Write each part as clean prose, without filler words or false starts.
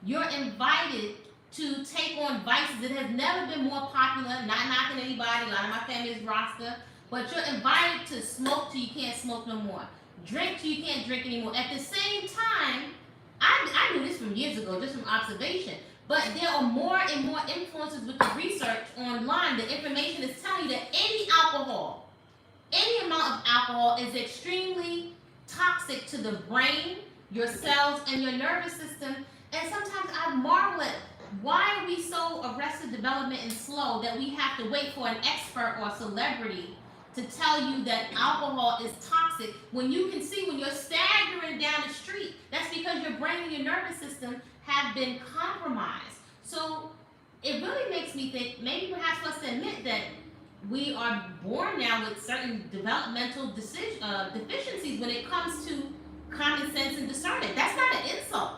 you're invited to take on vices. It has never been more popular. Not knocking anybody. A lot of my family is Rasta. But you're invited to smoke till you can't smoke no more. Drink till you can't drink anymore. At the same time, I knew this from years ago, just from observation. But there are more and more influences with the research online. The information is telling you that any amount of alcohol is extremely toxic to the brain, your cells, and your nervous system. And sometimes I marvel at why are we so arrested development and slow that we have to wait for an expert or a celebrity to tell you that alcohol is toxic when you can see when you're staggering down the street, that's because your brain and your nervous system have been compromised. So it really makes me think maybe perhaps for us to admit that we are born now with certain developmental deficiencies when it comes to common sense and discernment. That's not an insult.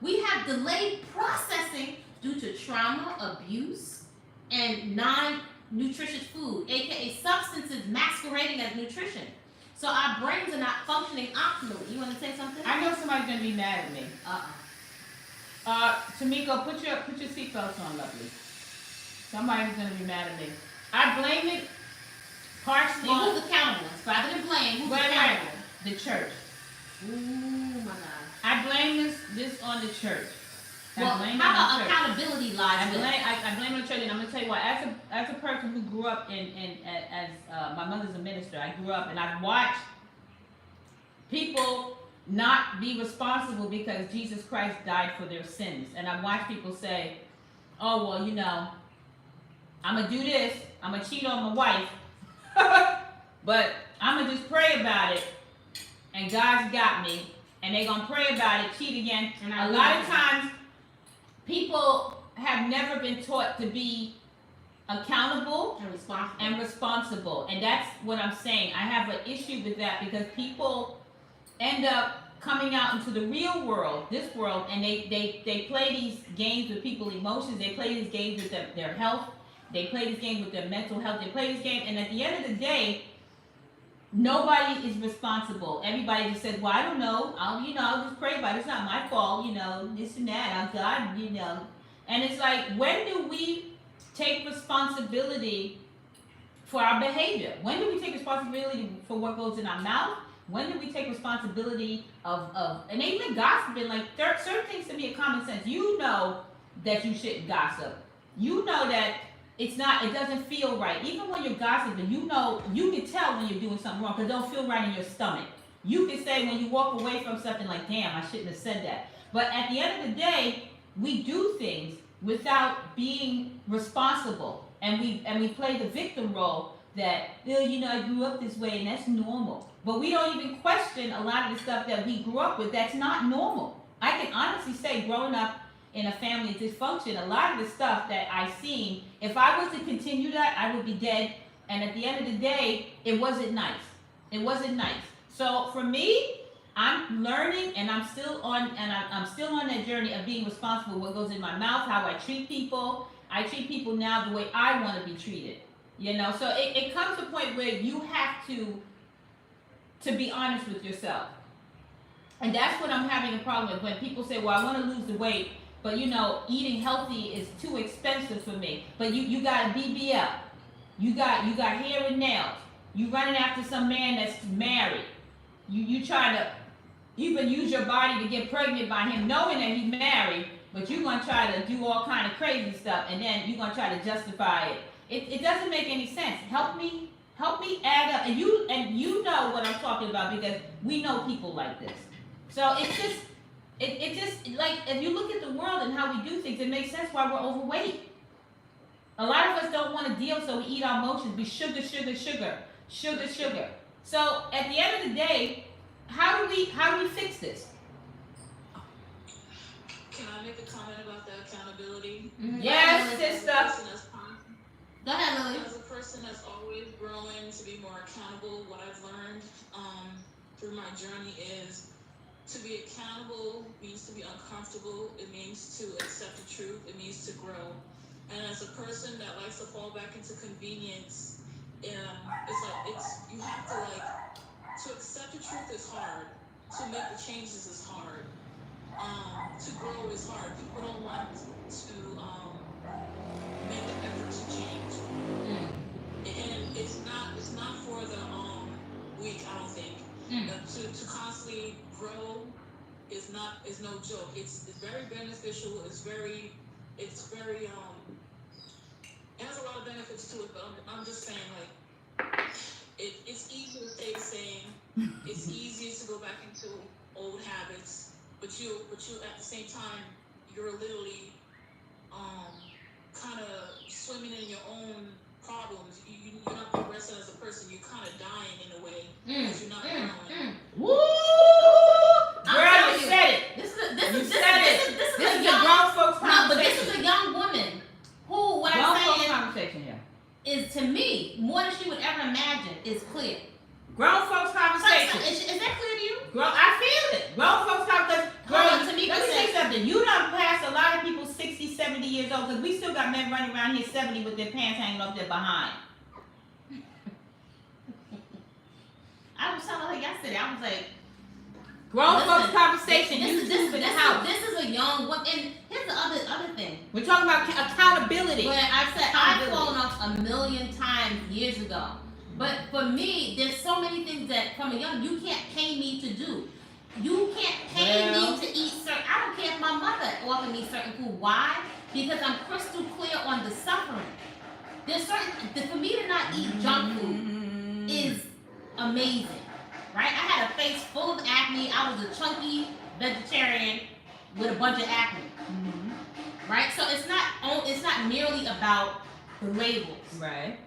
We have delayed processing due to trauma, abuse, and non-nutritious food, aka substances masquerading as nutrition. So our brains are not functioning optimally. You want to say something? I know somebody's gonna be mad at me. Tamiko, put your seatbelts on, lovely. Somebody's gonna be mad at me. I blame it partially. Who's accountable? Rather than blame, who's accountable? The church. Ooh, my God. I blame this on the church. Well, how about accountability lies? I blame on the church, and I'm gonna tell you why. As a person who grew up as my mother's a minister, I grew up and I've watched people not be responsible because Jesus Christ died for their sins, and I watched people say, "Oh well, you know, I'm gonna do this. I'm gonna cheat on my wife, but I'm gonna just pray about it, and God's got me." And they're gonna pray about it, cheat again. And a lot of times, people have never been taught to be accountable and responsible. And that's what I'm saying. I have an issue with that because people end up coming out into the real world, this world, and they play these games with people's emotions. They play these games with their health. They play these games with their mental health. They play this game, and at the end of the day, nobody is responsible. Everybody just said, "Well, I don't know. I'll just pray about it. It's not my fault. This and that. I'm God. And it's like, when do we take responsibility for our behavior? When do we take responsibility for what goes in our mouth? When do we take responsibility of and even gossiping? Like, certain things to me are common sense. You know that you shouldn't gossip. You know that it doesn't feel right. Even when you're gossiping, you can tell when you're doing something wrong because it don't feel right in your stomach. You can say when you walk away from something like, "Damn, I shouldn't have said that." But at the end of the day, we do things without being responsible. And we play the victim role that, I grew up this way and that's normal. But we don't even question a lot of the stuff that we grew up with that's not normal. I can honestly say, growing up in a family dysfunction, a lot of the stuff that I seen, if I was to continue that, I would be dead. And at the end of the day, it wasn't nice. It wasn't nice. So for me, I'm learning, and I'm still on that journey of being responsible for what goes in my mouth, how I treat people. I treat people now the way I want to be treated. So it comes to a point where you have to be honest with yourself. And that's what I'm having a problem with when people say, "Well, I want to lose the weight, but eating healthy is too expensive for me." But you got a BBL, you got hair and nails, you running after some man that's married, you trying to even use your body to get pregnant by him, knowing that he's married, but you're gonna try to do all kind of crazy stuff, and then you're gonna try to justify it. It doesn't make any sense. Help me add up, and you know what I'm talking about because we know people like this. So it's just. It just, like, if you look at the world and how we do things, it makes sense why we're overweight. A lot of us don't want to deal, so we eat our emotions. We sugar. So at the end of the day, how do we fix this? Can I make a comment about the accountability? Mm-hmm. Yes, sister. Go ahead, Lily. As a person that's always growing to be more accountable, what I've learned through my journey is, to be accountable means to be uncomfortable. It means to accept the truth. It means to grow. And as a person that likes to fall back into convenience, you have to accept the truth is hard. To make the changes is hard. To to grow is hard. People don't want to make an effort to change, and it's not for the weak. I don't think. To constantly grow is no joke. It's very beneficial. It's very it has a lot of benefits to it. But I'm just saying, like, it's easy to stay the same. It's easier to go back into old habits, but you at the same time, you're literally kind of swimming in your own problems. You're not progressing as a person. You're kind of dying in a way because you're not growing. Woo! Girl, you said it. This is a grown folks conversation. But this is a young woman who, what I'm saying, conversation here is to me more than she would ever imagine is clear. Grown folks conversation. Is that clear to you? I feel it. Grown folks conversation. Girl, let me say something. You done passed a lot of people 60, 70 years old, because we still got men running around here 70 with their pants hanging off their behind. I was telling her yesterday, I was like, grown folks conversation. This is a young woman. And here's the other thing. We're talking about accountability. But I said I've fallen off a million times years ago. But for me, there's so many things that from a young, you can't pay me to do. You can't pay me to eat certain. I don't care if my mother offered me certain food. Why? Because I'm crystal clear on the suffering. There's certain, for me to not eat junk food is amazing. Right? I had a face full of acne. I was a chunky vegetarian with a bunch of acne. Right? So it's not merely about the labels. Right.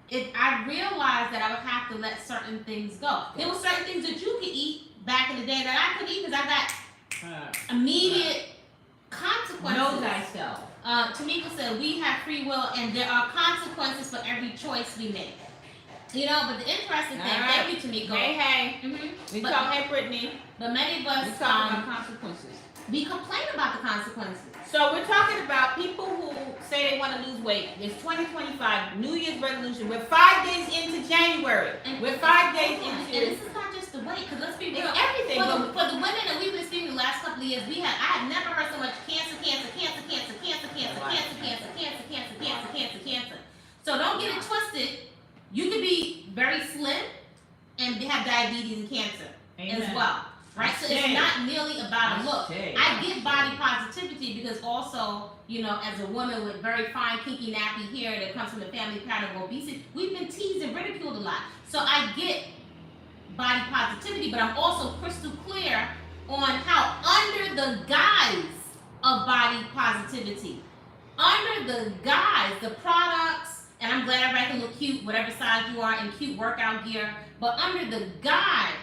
I realized that I would have to let certain things go. There were certain things that you could eat back in the day that I couldn't eat because I got immediate consequences. Know thyself. Tamika said we have free will and there are consequences for every choice we make. You know, but the interesting thing, thank you, Tamika. Hey. Hey, Brittany. But many of us we talk about consequences. We complain about the consequences. So we're talking about people who say they want to lose weight. It's 2025, New Year's resolution. We're 5 days into January. We're 5 days into. And this is not just the weight, because let's be real. It's everything. For the women that we've been seeing the last couple of years, I have never heard so much cancer. So don't get it twisted. You could be very slim and have diabetes and cancer as well. Right? So it's not merely about a look. I get body positivity because also, you know, as a woman with very fine, kinky, nappy hair that comes from the family pattern of obesity, we've been teased and ridiculed a lot. So I get body positivity, but I'm also crystal clear on how under the guise of body positivity, under the guise, the products, and I'm glad everybody can look cute, whatever size you are, in cute workout gear, but under the guise,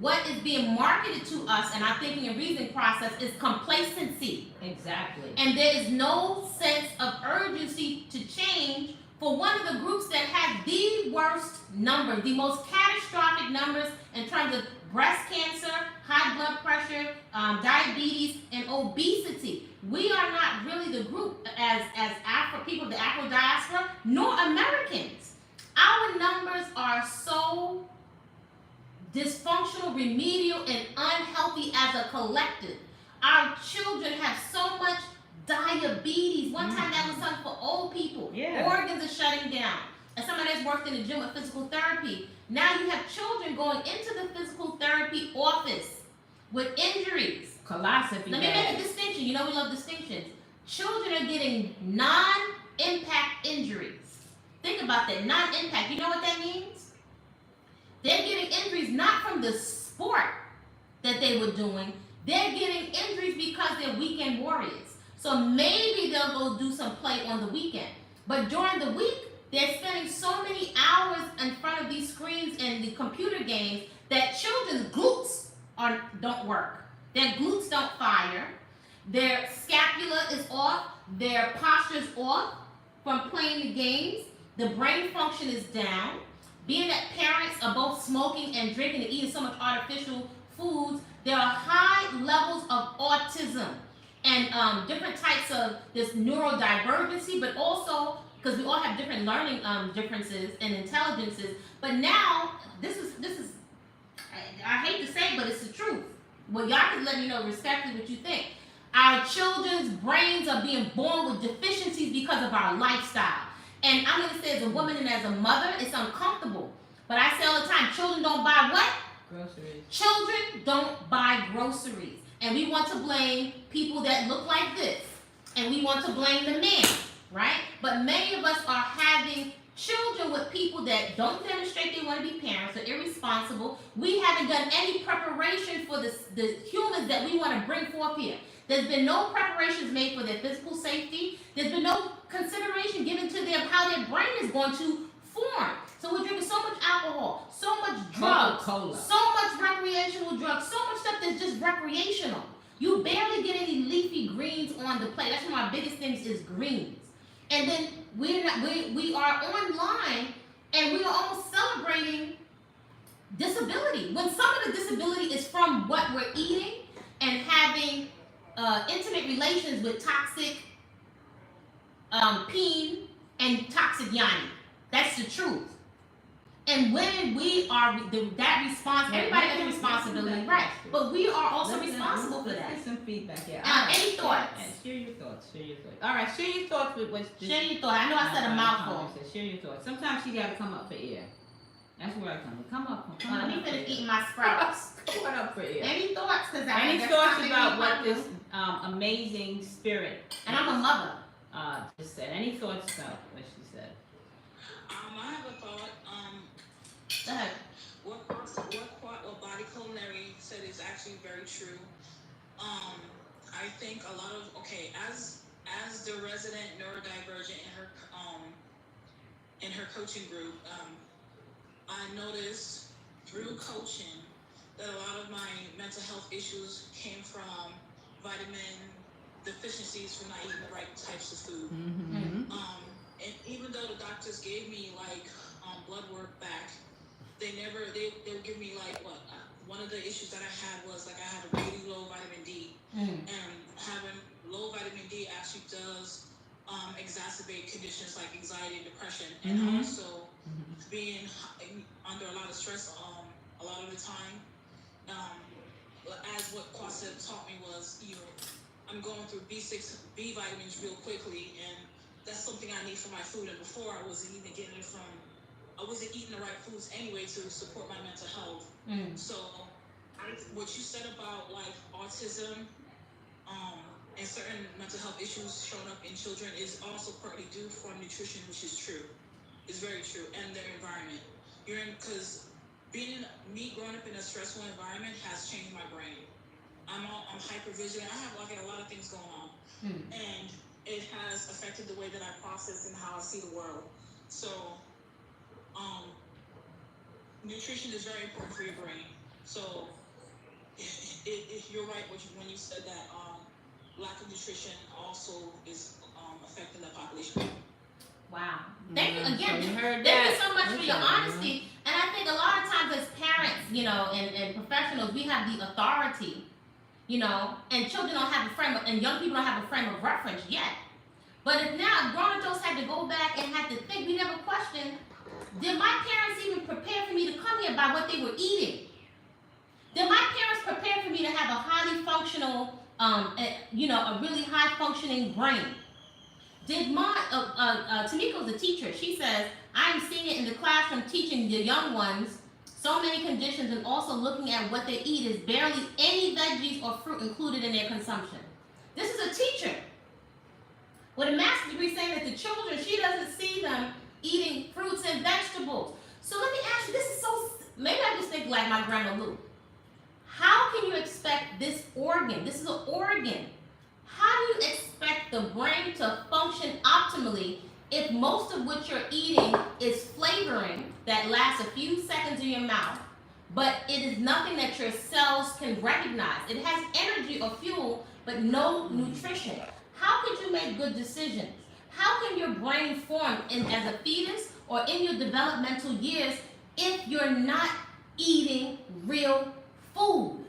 what is being marketed to us in our thinking and reasoning process is complacency. Exactly. And there is no sense of urgency to change for one of the groups that had the worst numbers, the most catastrophic numbers in terms of breast cancer, high blood pressure, diabetes, and obesity. We are not really the group as Afro people, the Afro diaspora, nor Americans. Our numbers are so dysfunctional, remedial, and unhealthy as a collective. Our children have so much diabetes. One time that was something for old people. Yeah. Organs are shutting down. As somebody that's worked in the gym with physical therapy, now you have children going into the physical therapy office with injuries. Colossal. Let me make a distinction. You know we love distinctions. Children are getting non-impact injuries. Think about that. Non-impact. You know what that means? They're getting injuries not from the sport that they were doing. They're getting injuries because they're weekend warriors. So maybe they'll go do some play on the weekend. But during the week, they're spending so many hours in front of these screens and the computer games that children's glutes don't work. Their glutes don't fire. Their scapula is off. Their posture's off from playing the games. The brain function is down. Being that parents are both smoking and drinking and eating so much artificial foods, there are high levels of autism and different types of this neurodivergency, but also because we all have different learning differences and intelligences. But now, this is I hate to say, but it's the truth. Well, y'all can let me know respectfully what you think. Our children's brains are being born with deficiencies because of our lifestyle. And I'm going to say, as a woman and as a mother, it's uncomfortable. But I say all the time, children don't buy what? Groceries. Children don't buy groceries. And we want to blame people that look like this. And we want to blame the man, right? But many of us are having children with people that don't demonstrate they want to be parents, are irresponsible. We haven't done any preparation for the humans that we want to bring forth here. There's been no preparations made for their physical safety. There's been no consideration given to them how their brain is going to form. So we're drinking so much alcohol, so much drugs, Coca-Cola. so much recreational drugs, so much stuff that's just recreational. You barely get any leafy greens on the plate. That's one of my biggest things is greens. And then we are online and we are almost celebrating disability. When some of the disability is from what we're eating and having intimate relations with toxic peen and toxic yanni. That's the truth. And when we are that responsible, everybody has a responsibility, right? But we are also responsible for that. Let's get some feedback here. Any thoughts? Share your thoughts. All right, share your thoughts with what's just... Share your thoughts. I know I said a mouthful. Share your thoughts. Sometimes you gotta come up for air. That's where I come. Come up. Let me finish eating my sprouts. Come on up for air. Any thoughts? Any thoughts about what this amazing spirit? And I'm a mother. Just said. Any thoughts about what she said? I have a thought. Go ahead. What Body Culinary said is actually very true. I think a lot of as the resident neurodivergent in her coaching group, I noticed through coaching that a lot of my mental health issues came from vitamin deficiencies from not eating the right types of food. Mm-hmm. And even though the doctors gave me blood work back, they would give me one of the issues that I had was I had a really low vitamin D, and having low vitamin D actually does exacerbate conditions like anxiety and depression, and also being under a lot of stress a lot of the time. As what Kwasa taught me was, I'm going through B vitamins real quickly, and that's something I need for my food. And before I wasn't even getting it from. I wasn't eating the right foods anyway to support my mental health. So, what you said about autism and certain mental health issues showing up in children is also partly due from nutrition, which is true. It's very true, and their environment. Because me growing up in a stressful environment has changed my brain. I'm hypervigilant. I have a lot of things going on, and it has affected the way that I process and how I see the world. So. Nutrition is very important for your brain. So, if you're right when you said that lack of nutrition also is affecting the population. Wow. Thank you again. So you heard Thank you that. so much for your honesty. And I think a lot of times as parents, and professionals, we have the authority, and children don't have and young people don't have a frame of reference yet. But if now grown adults had to go back and had to think, we never questioned, did my parents even prepare for me to come here by what they were eating? Did my parents prepare for me to have a highly functional, a really high functioning brain? Did Tamiko's a teacher. She says, I'm seeing it in the classroom teaching the young ones so many conditions and also looking at what they eat is barely any veggies or fruit included in their consumption. This is a teacher with a master's degree saying that the children, she doesn't see them eating fruits and vegetables. So let me ask you, maybe I just think like my grandma Lou. How can you expect this organ, this is an organ, how do you expect the brain to function optimally if most of what you're eating is flavoring that lasts a few seconds in your mouth, but it is nothing that your cells can recognize? It has energy or fuel, but no nutrition. How could you make good decisions? How can your brain form as a fetus or in your developmental years if you're not eating real food?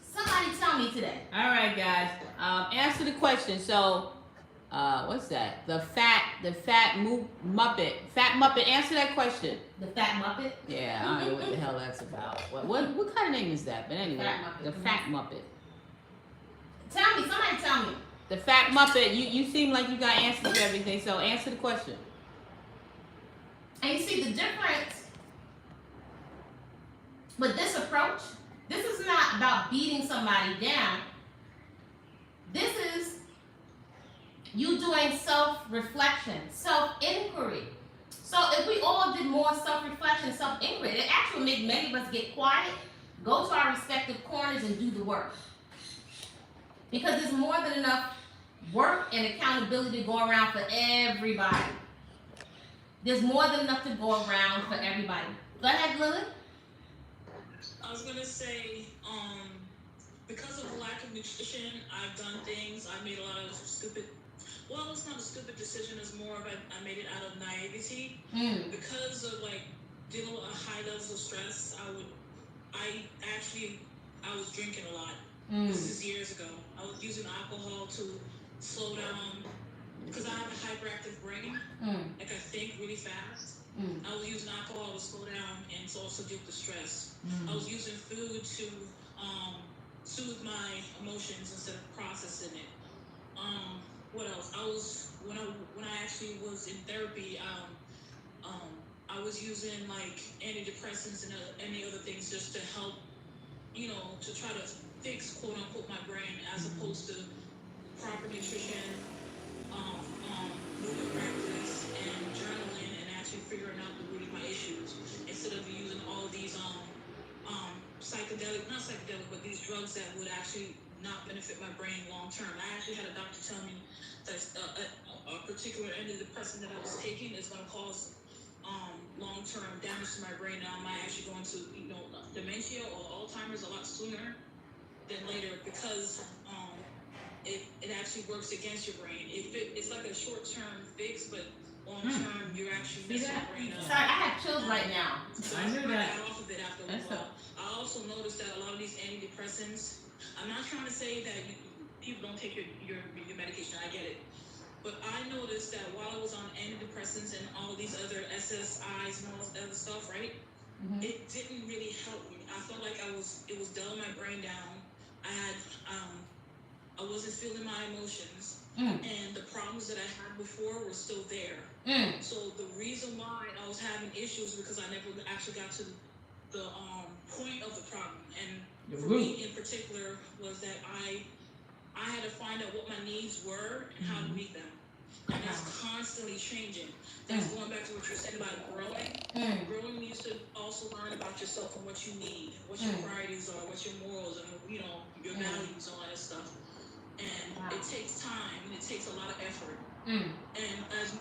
Somebody tell me today. All right, guys. Answer the question. So, what's that? The fat Muppet. Fat Muppet. Answer that question. The Fat Muppet? Yeah, I don't know what the hell that's about. What kind of name is that? But anyway, Fat Muppet. the Fat Muppet. Tell me, somebody tell me. The Fat Muppet, you seem like you got answers to everything, so answer the question. And you see the difference with this approach? This is not about beating somebody down. This is you doing self-reflection, self-inquiry. So if we all did more self-reflection, self-inquiry, it actually make many of us get quiet, go to our respective corners and do the work. Because there's more than enough work and accountability to go around for everybody. There's more than enough to go around for everybody. Go ahead, Lily. I was gonna say, because of lack of nutrition, I've done things. I made a lot of stupid. Well, it's not a stupid decision. It's more of I made it out of naivety. Because of like dealing with high levels of stress. I was drinking a lot. This is years ago. I was using alcohol to slow down because I have a hyperactive brain. Like I think really fast. I was using alcohol to slow down and to also deal with the stress. I was using food to soothe my emotions instead of processing it. What else? When I actually was in therapy, I was using like antidepressants and any other things just to help, to try to fix quote unquote my brain as opposed to proper nutrition, movement practice, and journaling, and actually figuring out the root of my issues instead of using all of these but these drugs that would actually not benefit my brain long term. I actually had a doctor tell me that a particular antidepressant that I was taking is going to cause long term damage to my brain. Now I might actually go into dementia or Alzheimer's a lot sooner than later because it actually works against your brain. It's like a short term fix, but long term you're actually messing your brain up. Sorry, I have chills right now. So I knew that. got off of it after a while. I also noticed that a lot of these antidepressants. I'm not trying to say that people don't take your medication. I get it. But I noticed that while I was on antidepressants and all these other SSIs and all this other stuff, right? It didn't really help me. I felt like it was dulling my brain down. I wasn't feeling my emotions, and the problems that I had before were still there. So the reason why I was having issues because I never actually got to the point of the problem, and for me in particular was that I had to find out what my needs were and how to meet them. And that's constantly changing. That's going back to what you said about growing. Growing means to also learn about yourself and what you need, what your priorities are, what your morals and your values, all that stuff. And it takes time and it takes a lot of effort. And as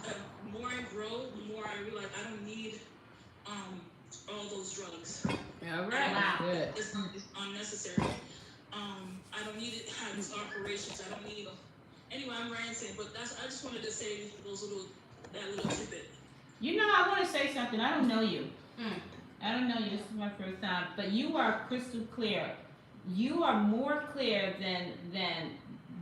more I grow, the more I realize I don't need all those drugs. All right. Good. It's unnecessary. I don't need it. Have these operations. I don't need them. Anyway, I'm ranting, but I just wanted to say that little tidbit. I want to say something. I don't know you. I don't know you. This is my first time, but you are crystal clear. You are more clear than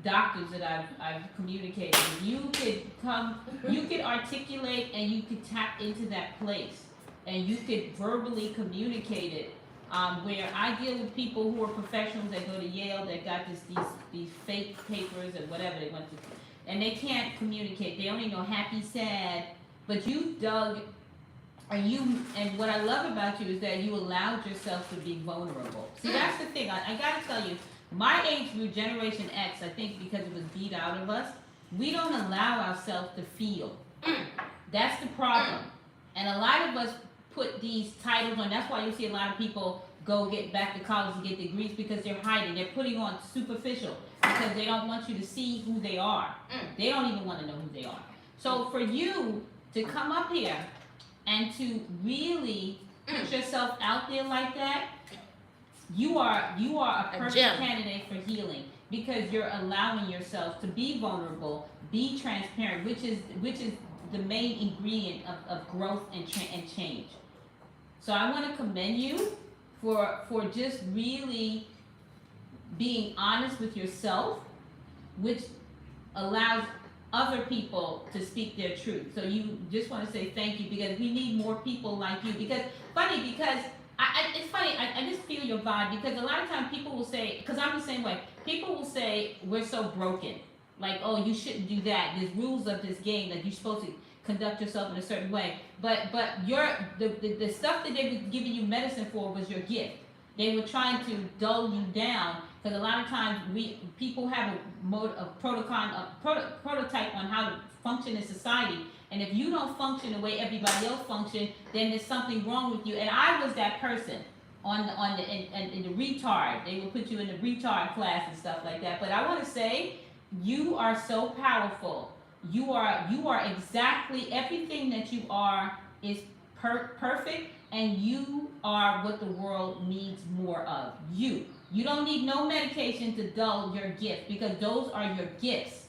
doctors that I've communicated with. You could articulate and you could tap into that place, and you could verbally communicate it. Where I deal with people who are professionals that go to Yale that got these fake papers and whatever they went to, and they can't communicate. They only know happy, sad. But you dug, and what I love about you is that you allowed yourself to be vulnerable. See, that's the thing. I gotta tell you, my age group, Generation X, I think because it was beat out of us, we don't allow ourselves to feel. That's the problem. And a lot of us put these titles on. That's why you see a lot of people go get back to college and get degrees because they're hiding. They're putting on superficial because they don't want you to see who they are. They don't even want to know who they are. So for you to come up here and to really put yourself out there like that, you are a perfect candidate for healing because you're allowing yourself to be vulnerable, be transparent, which is the main ingredient of growth and change. So I want to commend you for just really being honest with yourself, which allows other people to speak their truth. So you just want to say thank you because we need more people like you. Because it's funny, I just feel your vibe because a lot of times people will say, because I'm the same way, people will say we're so broken. Like, oh, you shouldn't do that. There's rules of this game. Like, you're supposed to conduct yourself in a certain way. But the stuff that they were giving you medicine for was your gift. They were trying to dull you down, because a lot of times people have a prototype on how to function in society. And if you don't function the way everybody else functions, then there's something wrong with you. And I was that person in the retard. They will put you in the retard class and stuff like that. But I want to say, you are so powerful. You are exactly everything that you are is perfect, and you are what the world needs more of. You don't need no medication to dull your gift, because those are your gifts.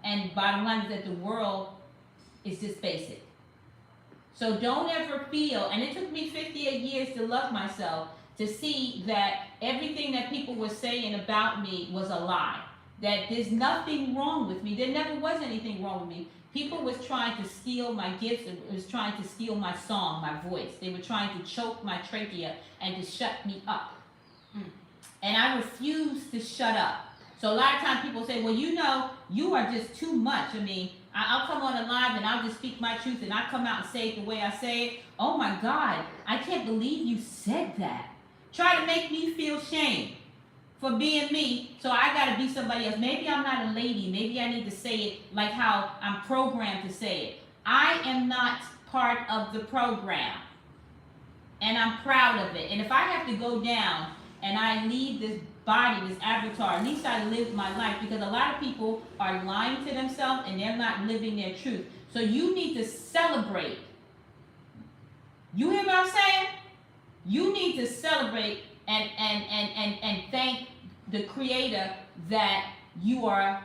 And bottom line is that the world is just basic. So don't ever feel, and it took me 58 years to love myself, to see that everything that people were saying about me was a lie. That there's nothing wrong with me. There never was anything wrong with me. People was trying to steal my gifts, and was trying to steal my song, my voice. They were trying to choke my trachea and to shut me up. And I refused to shut up. So a lot of times people say, well, you are just too much. I mean, I'll come on a live and I'll just speak my truth, and I come out and say it the way I say it. Oh my God, I can't believe you said that. Try to make me feel shame for being me, so I gotta be somebody else. Maybe I'm not a lady. Maybe I need to say it like how I'm programmed to say it. I am not part of the program, and I'm proud of it. And if I have to go down and I leave this body, this avatar, at least I lived my life, because a lot of people are lying to themselves and they're not living their truth. So you need to celebrate. You hear what I'm saying? You need to celebrate and thank the Creator that you are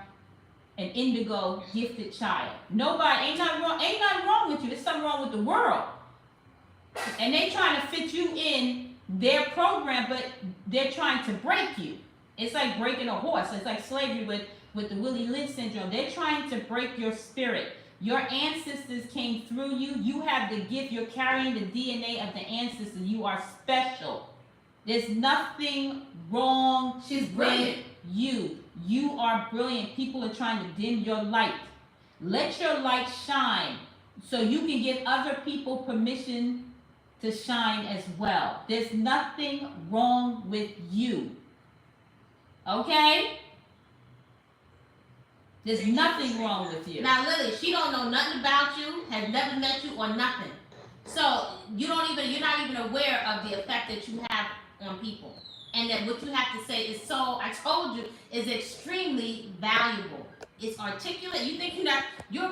an indigo gifted child. Ain't nothing wrong with you. There's something wrong with the world. And they trying to fit you in their program, but they're trying to break you. It's like breaking a horse. It's like slavery with the Willie Lynch syndrome. They're trying to break your spirit. Your ancestors came through you. You have the gift. You're carrying the DNA of the ancestors. You are special. There's nothing wrong with you. You are brilliant. People are trying to dim your light. Let your light shine so you can give other people permission to shine as well. There's nothing wrong with you. Okay? There's nothing wrong with you. Now, Lily, she don't know nothing about you, has never met you or nothing. So you're not even aware of the effect that you have on people. And that what you have to say is I told you, is extremely valuable. It's articulate. You think you're